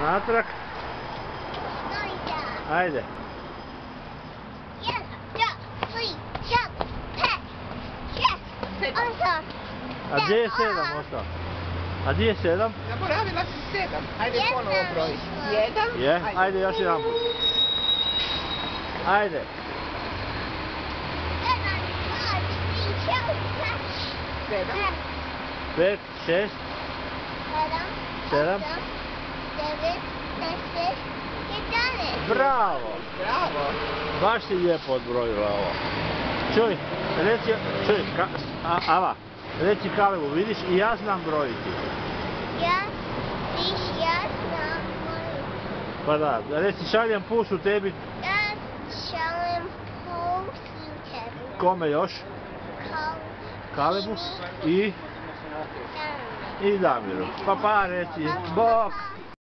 Natrag. Ajde. 1, 2, 3, 4, 5, 6, 8. A gdje je 7 ostao? A gdje je 7? Zaboravila si 7. Ajde ponovo broji. 1. Je, ajde još jedan put. Ajde. 5, 6, 7. 9, 10, 11. Bravo! Bravo. Baš si lijepo odbrojila ovo. Čuj, Ava, reci Kalevu, vidiš i ja znam brojiti. Ja znam brojiti. Pa da, reci šaljem pusu tebi. Ja šaljem pusu tebi. Kome još? Kalevu i Damiru. Pa reci, bok!